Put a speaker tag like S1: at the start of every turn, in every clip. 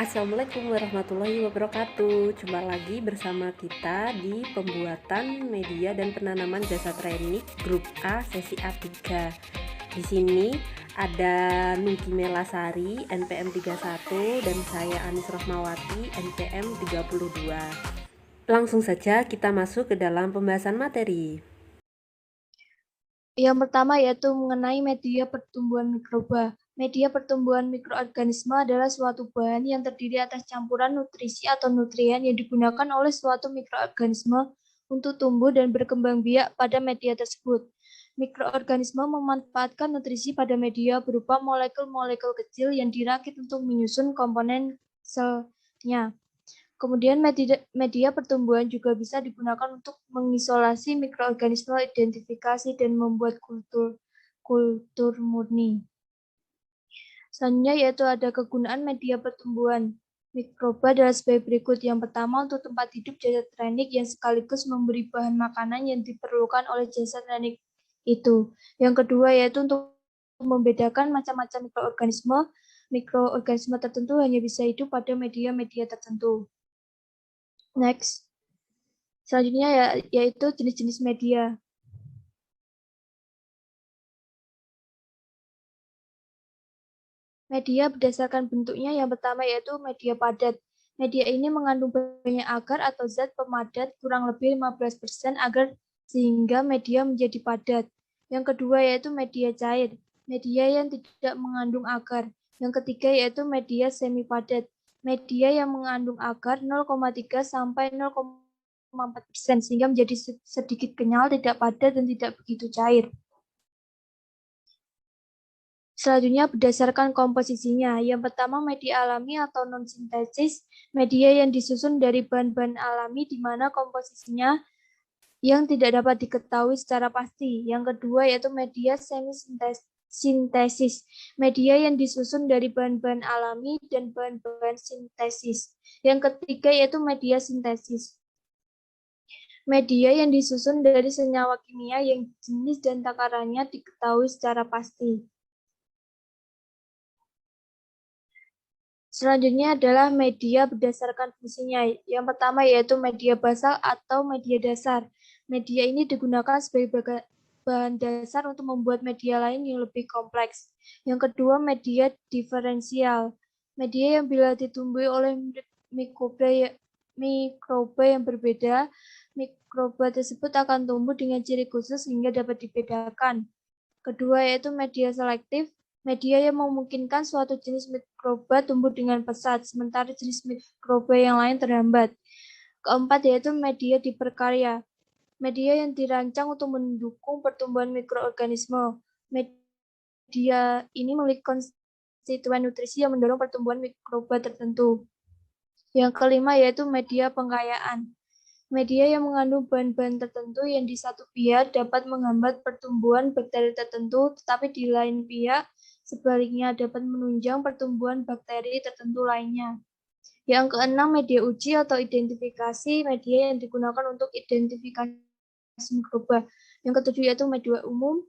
S1: Assalamualaikum warahmatullahi wabarakatuh. Jumpa lagi bersama kita di pembuatan media dan penanaman jasa training grup A sesi A3. Di sini ada Nugi Melasari NPM 31 dan saya Anis Rahmawati NPM 32. Langsung saja kita masuk ke dalam pembahasan materi.
S2: Yang pertama yaitu mengenai media pertumbuhan mikroba. Media pertumbuhan mikroorganisme adalah suatu bahan yang terdiri atas campuran nutrisi atau nutrien yang digunakan oleh suatu mikroorganisme untuk tumbuh dan berkembang biak pada media tersebut. Mikroorganisme memanfaatkan nutrisi pada media berupa molekul-molekul kecil yang dirakit untuk menyusun komponen selnya. Kemudian media pertumbuhan juga bisa digunakan untuk mengisolasi mikroorganisme, identifikasi, dan membuat kultur murni. Selanjutnya yaitu ada kegunaan media pertumbuhan mikroba adalah sebagai berikut. Yang pertama, untuk tempat hidup jasa trenik yang sekaligus memberi bahan makanan yang diperlukan oleh jasa trenik itu. Yang kedua yaitu untuk membedakan macam-macam mikroorganisme tertentu hanya bisa hidup pada media-media tertentu. Next. Selanjutnya yaitu jenis-jenis media. Media berdasarkan bentuknya yang pertama yaitu media padat. Media ini mengandung banyak agar atau zat pemadat kurang lebih 15% agar sehingga media menjadi padat. Yang kedua yaitu media cair. Media yang tidak mengandung agar. Yang ketiga yaitu media semi padat. Media yang mengandung agar 0,3 sampai 0,4% sehingga menjadi sedikit kenyal, tidak padat, dan tidak begitu cair. Selanjutnya berdasarkan komposisinya. Yang pertama media alami atau non-sintesis, media yang disusun dari bahan-bahan alami di mana komposisinya yang tidak dapat diketahui secara pasti. Yang kedua yaitu media semi-sintesis, media yang disusun dari bahan-bahan alami dan bahan-bahan sintesis. Yang ketiga yaitu media sintesis, media yang disusun dari senyawa kimia yang jenis dan takarannya diketahui secara pasti. Selanjutnya adalah media berdasarkan fungsinya. Yang pertama yaitu media basal atau media dasar. Media ini digunakan sebagai bahan dasar untuk membuat media lain yang lebih kompleks. Yang kedua, media diferensial. Media yang bila ditumbuhi oleh mikroba yang berbeda, mikroba tersebut akan tumbuh dengan ciri khusus sehingga dapat dibedakan. Kedua yaitu media selektif. Media yang memungkinkan suatu jenis mikroba tumbuh dengan pesat, sementara jenis mikroba yang lain terhambat. Keempat yaitu media diperkarya. Media yang dirancang untuk mendukung pertumbuhan mikroorganisme. Media ini memiliki konstituen nutrisi yang mendorong pertumbuhan mikroba tertentu. Yang kelima yaitu media pengkayaan. Media yang mengandung bahan-bahan tertentu yang di satu pihak dapat menghambat pertumbuhan bakteri tertentu, tetapi di lain pihak sebaliknya dapat menunjang pertumbuhan bakteri tertentu lainnya. Yang keenam, media uji atau identifikasi, media yang digunakan untuk identifikasi mikroba. Yang ketujuh yaitu media umum,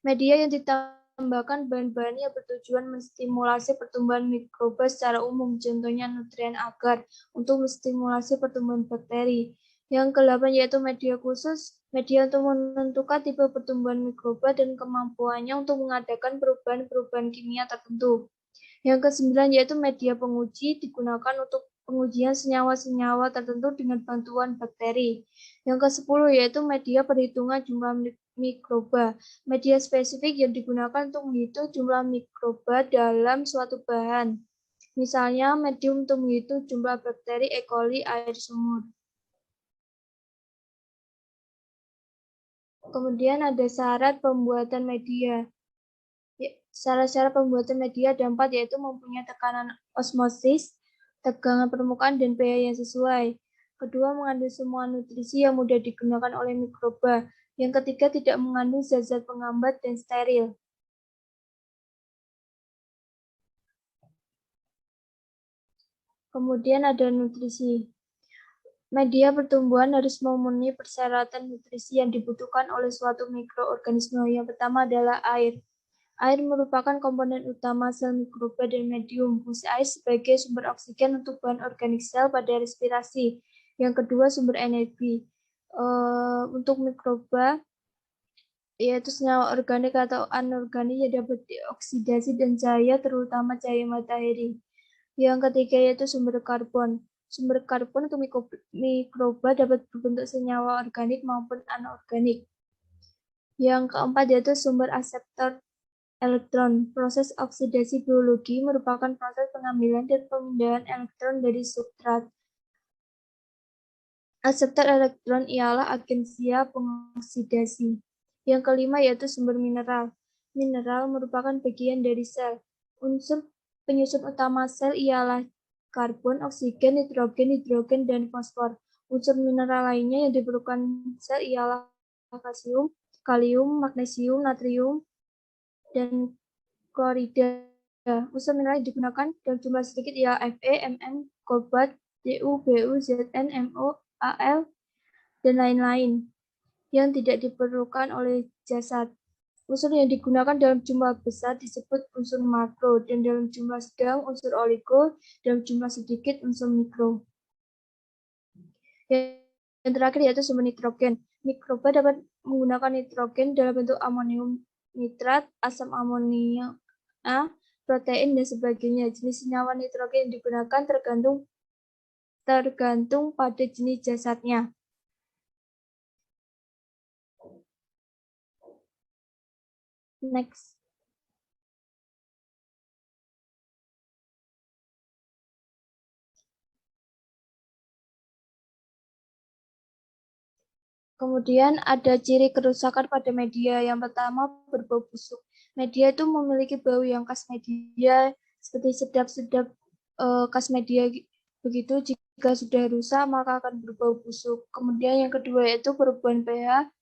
S2: media yang ditambahkan bahan-bahan yang bertujuan menstimulasi pertumbuhan mikroba secara umum, contohnya nutrien agar untuk menstimulasi pertumbuhan bakteri. Yang ke-8 yaitu media khusus, media untuk menentukan tipe pertumbuhan mikroba dan kemampuannya untuk mengadakan perubahan-perubahan kimia tertentu. Yang ke-9 yaitu media penguji, digunakan untuk pengujian senyawa-senyawa tertentu dengan bantuan bakteri. Yang ke-10 yaitu media perhitungan jumlah mikroba. Media spesifik yang digunakan untuk menghitung jumlah mikroba dalam suatu bahan. Misalnya medium untuk menghitung jumlah bakteri E. coli air sumur. Kemudian ada syarat pembuatan media. Syarat-syarat pembuatan media ada 4, yaitu mempunyai tekanan osmosis, tegangan permukaan, dan pH yang sesuai. Kedua, mengandung semua nutrisi yang mudah digunakan oleh mikroba. Yang ketiga, tidak mengandung zat-zat penghambat dan steril. Kemudian ada nutrisi. Media pertumbuhan harus memenuhi persyaratan nutrisi yang dibutuhkan oleh suatu mikroorganisme. Yang pertama adalah air. Air merupakan komponen utama sel mikroba dan medium. Fungsi air sebagai sumber oksigen untuk bahan organik sel pada respirasi. Yang kedua, sumber energi. Untuk mikroba, yaitu senyawa organik atau anorganik yang dapat dioksidasi dan cahaya, terutama cahaya matahari. Yang ketiga, yaitu sumber karbon. Sumber karbon untuk mikroba dapat berbentuk senyawa organik maupun anorganik. Yang keempat, yaitu sumber akseptor elektron. Proses oksidasi biologi merupakan proses pengambilan dan pemindahan elektron dari substrat. Akseptor elektron ialah agen siap pengoksidasi. Yang kelima yaitu sumber mineral. Mineral merupakan bagian dari sel. Unsur penyusun utama sel ialah karbon, oksigen, nitrogen, hidrogen, dan fosfor. Unsur mineral lainnya yang diperlukan sel ialah kalsium, kalium, magnesium, natrium, dan klorida. Unsur mineral yang digunakan dalam jumlah sedikit ialah Fe, Mn, kobalt, Cu, Bu, Zn, Mo, Al, dan lain-lain yang tidak diperlukan oleh jasad. Unsur yang digunakan dalam jumlah besar disebut unsur makro, dan dalam jumlah sedang unsur oligo, dalam jumlah sedikit unsur mikro. Yang terakhir yaitu sumber nitrogen. Mikroba dapat menggunakan nitrogen dalam bentuk amonium nitrat, asam amonia, protein, dan sebagainya. Jenis senyawa nitrogen yang digunakan tergantung pada jenis jasadnya. Next. Kemudian ada ciri kerusakan pada media. Yang pertama, berbau busuk. Media itu memiliki bau yang khas media, seperti sedap-sedap khas media. Begitu, jika sudah rusak, maka akan berbau busuk. Kemudian yang kedua yaitu perubahan pH.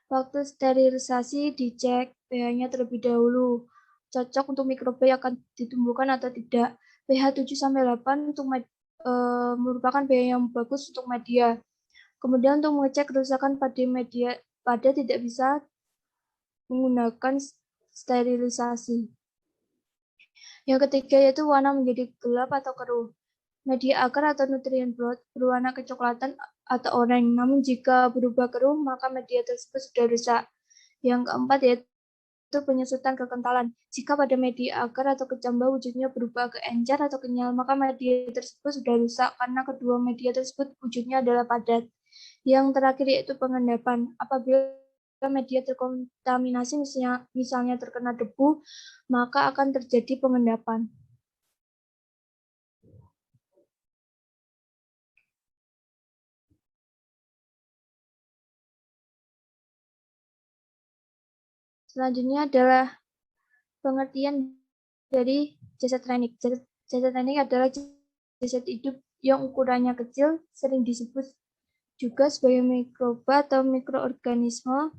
S2: Waktu sterilisasi dicek pH-nya terlebih dahulu. Cocok untuk mikroba yang akan ditumbuhkan atau tidak. pH 7-8 untuk merupakan pH yang bagus untuk media. Kemudian untuk mengecek kerusakan pada media tidak bisa menggunakan sterilisasi. Yang ketiga yaitu warna menjadi gelap atau keruh. Media agar atau nutrien broth berwarna kecoklatan atau oranye. Namun jika berubah keruh, maka media tersebut sudah rusak. Yang keempat yaitu penyusutan kekentalan. Jika pada media agar atau kecambah wujudnya berubah ke encer atau kenyal, maka media tersebut sudah rusak karena kedua media tersebut wujudnya adalah padat. Yang terakhir yaitu pengendapan. Apabila media terkontaminasi misalnya terkena debu, maka akan terjadi pengendapan. Selanjutnya adalah pengertian dari jasad renik. Jasad renik adalah jasad hidup yang ukurannya kecil, sering disebut juga sebagai mikroba atau mikroorganisme.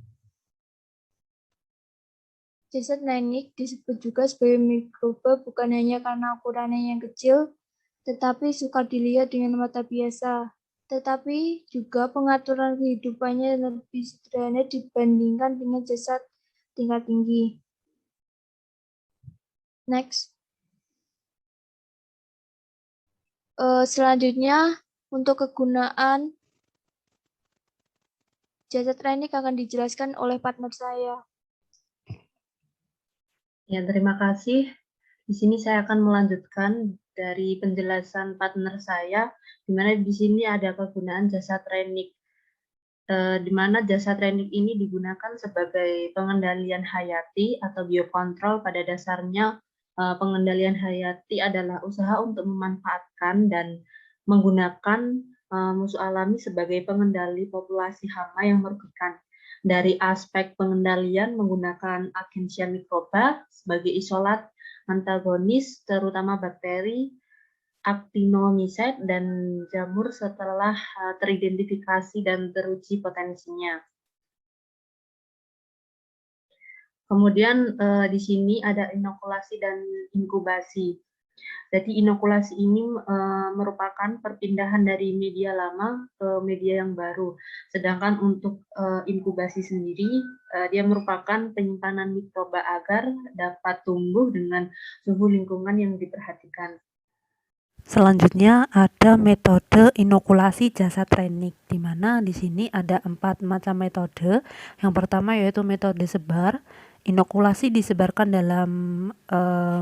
S2: Jasad renik disebut juga sebagai mikroba bukan hanya karena ukurannya yang kecil, tetapi suka dilihat dengan mata biasa. Tetapi juga pengaturan kehidupannya lebih sederhana dibandingkan dengan jasad tingkat tinggi. Next. Selanjutnya, untuk kegunaan jasad renik akan dijelaskan oleh partner saya.
S1: Ya, terima kasih. Di sini saya akan melanjutkan dari penjelasan partner saya, di mana di sini ada kegunaan jasad renik, di mana jasad renik ini digunakan sebagai pengendalian hayati atau biokontrol. Pada dasarnya, pengendalian hayati adalah usaha untuk memanfaatkan dan menggunakan musuh alami sebagai pengendali populasi hama yang merugikan. Dari aspek pengendalian menggunakan agensia mikroba sebagai isolat antagonis, terutama bakteri, actinomycete, dan jamur setelah teridentifikasi dan teruji potensinya. Kemudian di sini ada inokulasi dan inkubasi.
S3: Jadi inokulasi ini merupakan perpindahan dari media lama ke media yang baru. Sedangkan untuk inkubasi sendiri, dia merupakan penyimpanan mikroba agar dapat tumbuh dengan suhu lingkungan yang diperhatikan.
S1: Selanjutnya ada metode inokulasi jasad renik, di mana di sini ada 4 macam metode. Yang pertama yaitu metode sebar. Inokulasi disebarkan dalam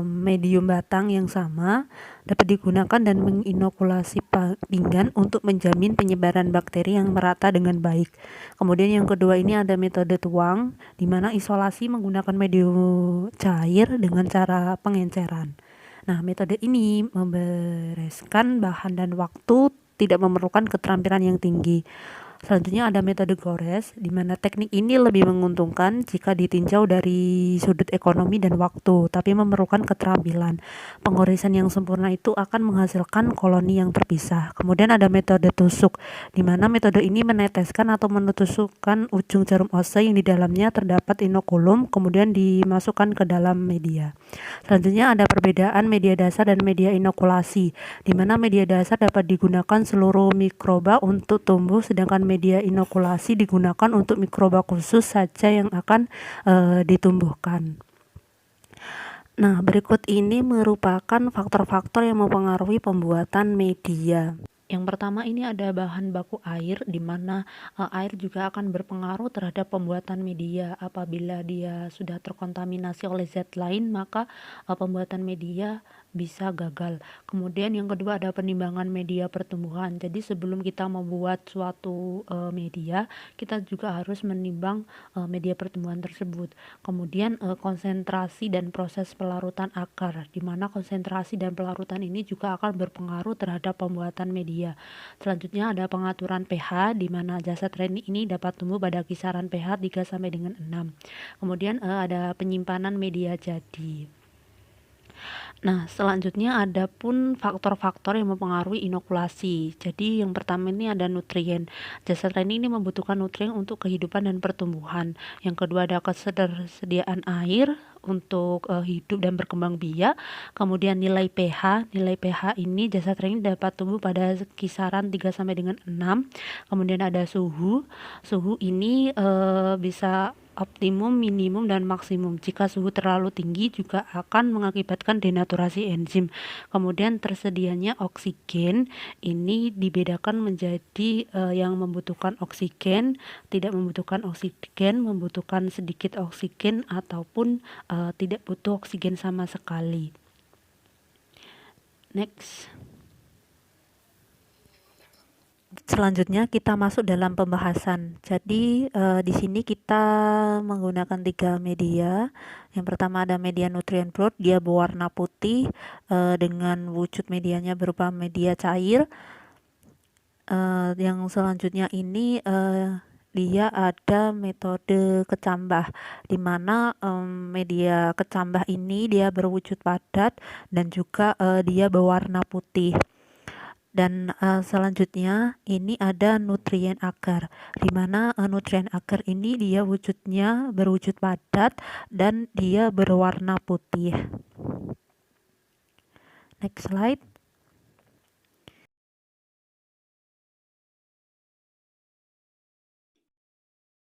S1: medium batang yang sama, dapat digunakan dan menginokulasi pinggan untuk menjamin penyebaran bakteri yang merata dengan baik. Kemudian yang kedua ini ada metode tuang, di mana isolasi menggunakan medium cair dengan cara pengenceran. Nah, metode ini membereskan bahan dan waktu, tidak memerlukan keterampilan yang tinggi. Selanjutnya ada metode gores, di mana teknik ini lebih menguntungkan jika ditinjau dari sudut ekonomi dan waktu, tapi memerlukan keterampilan. Pengoresan yang sempurna itu akan menghasilkan koloni yang terpisah. Kemudian ada metode tusuk, di mana metode ini meneteskan atau menusukkan ujung jarum ose yang di dalamnya terdapat inokulum, kemudian dimasukkan ke dalam media. Selanjutnya ada perbedaan media dasar dan media inokulasi, di mana media dasar dapat digunakan seluruh mikroba untuk tumbuh, sedangkan media inokulasi digunakan untuk mikroba khusus saja yang akan ditumbuhkan. Nah, berikut ini merupakan faktor-faktor yang mempengaruhi pembuatan media. Yang pertama ini ada bahan baku air, di mana air juga akan berpengaruh terhadap pembuatan media. Apabila dia sudah terkontaminasi oleh zat lain, maka pembuatan media bisa gagal. Kemudian yang kedua ada penimbangan media pertumbuhan. Jadi sebelum kita membuat suatu media, kita juga harus menimbang media pertumbuhan tersebut. Kemudian konsentrasi dan proses pelarutan akar, di mana konsentrasi dan pelarutan ini juga akan berpengaruh terhadap pembuatan media. Selanjutnya ada pengaturan pH, di mana jasad renik ini dapat tumbuh pada kisaran pH 3 sampai dengan 6. Kemudian ada penyimpanan media jadi. Nah, selanjutnya ada pun faktor-faktor yang mempengaruhi inokulasi. Jadi yang pertama ini ada nutrien. Jasad renik ini membutuhkan nutrien untuk kehidupan dan pertumbuhan. Yang kedua ada ketersediaan air untuk hidup dan berkembang biak. Kemudian nilai pH. Nilai pH ini jasad renik dapat tumbuh pada kisaran 3 sampai dengan 6. Kemudian ada suhu. Suhu ini bisa optimum, minimum, dan maksimum. Jika suhu terlalu tinggi juga akan mengakibatkan denaturasi enzim. Kemudian tersedianya oksigen ini dibedakan menjadi yang membutuhkan oksigen, tidak membutuhkan oksigen, membutuhkan sedikit oksigen, ataupun tidak butuh oksigen sama sekali. Next. Selanjutnya kita masuk dalam pembahasan. Jadi di sini kita menggunakan 3 media. Yang pertama ada media nutrient broth, dia berwarna putih dengan wujud medianya berupa media cair. Yang selanjutnya ini dia ada metode kecambah, di mana media kecambah ini dia berwujud padat dan juga dia berwarna putih. Dan selanjutnya ini ada nutrien agar, di mana nutrien agar ini dia wujudnya berwujud padat dan dia berwarna putih. Next slide.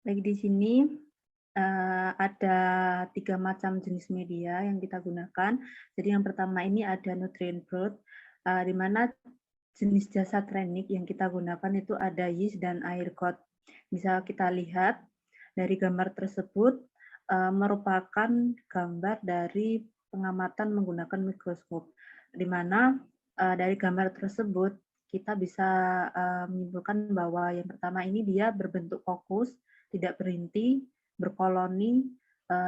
S3: Baik, di sini ada 3 macam jenis media yang kita gunakan. Jadi yang pertama ini ada nutrient broth, di mana jenis jasad renik yang kita gunakan itu ada yeast dan air got. Bisa kita lihat dari gambar tersebut merupakan gambar dari pengamatan menggunakan mikroskop, di mana dari gambar tersebut kita bisa menyimpulkan bahwa yang pertama ini dia berbentuk kokus, tidak berinti, berkoloni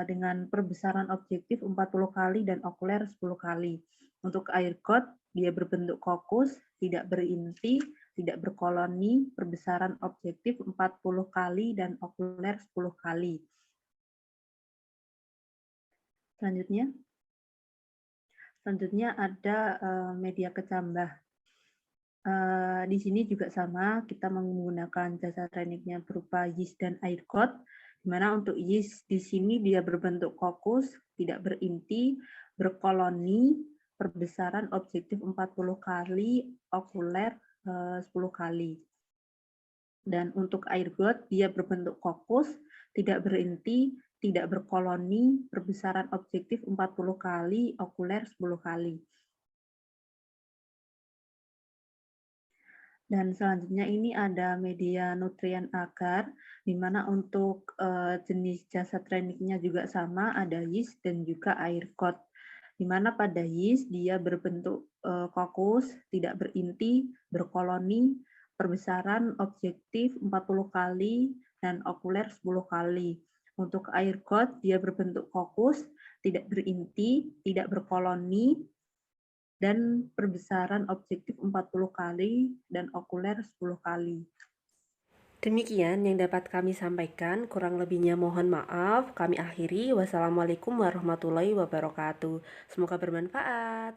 S3: dengan perbesaran objektif 40 kali dan okuler 10 kali. Untuk air got, dia berbentuk kokus, tidak berinti, tidak berkoloni, perbesaran objektif 40 kali dan okuler 10 kali. Selanjutnya ada media kecambah. Di sini juga sama, kita menggunakan jasad reniknya berupa yeast dan air got, di mana untuk yeast di sini dia berbentuk kokus, tidak berinti, berkoloni, perbesaran objektif 40 kali, okuler 10 kali. Dan untuk air got, dia berbentuk kokus, tidak berinti, tidak berkoloni, perbesaran objektif 40 kali, okuler 10 kali. Dan selanjutnya ini ada media nutrien agar, di mana untuk jenis jasa trainingsnya juga sama, ada yeast dan juga air got. Di mana pada yeast dia berbentuk kokus, tidak berinti, berkoloni, perbesaran objektif 40 kali, dan okuler 10 kali. Untuk air got, dia berbentuk kokus, tidak berinti, tidak berkoloni, dan perbesaran objektif 40 kali, dan okuler 10 kali.
S1: Demikian yang dapat kami sampaikan, kurang lebihnya mohon maaf. Kami akhiri. Wassalamualaikum warahmatullahi wabarakatuh. Semoga bermanfaat.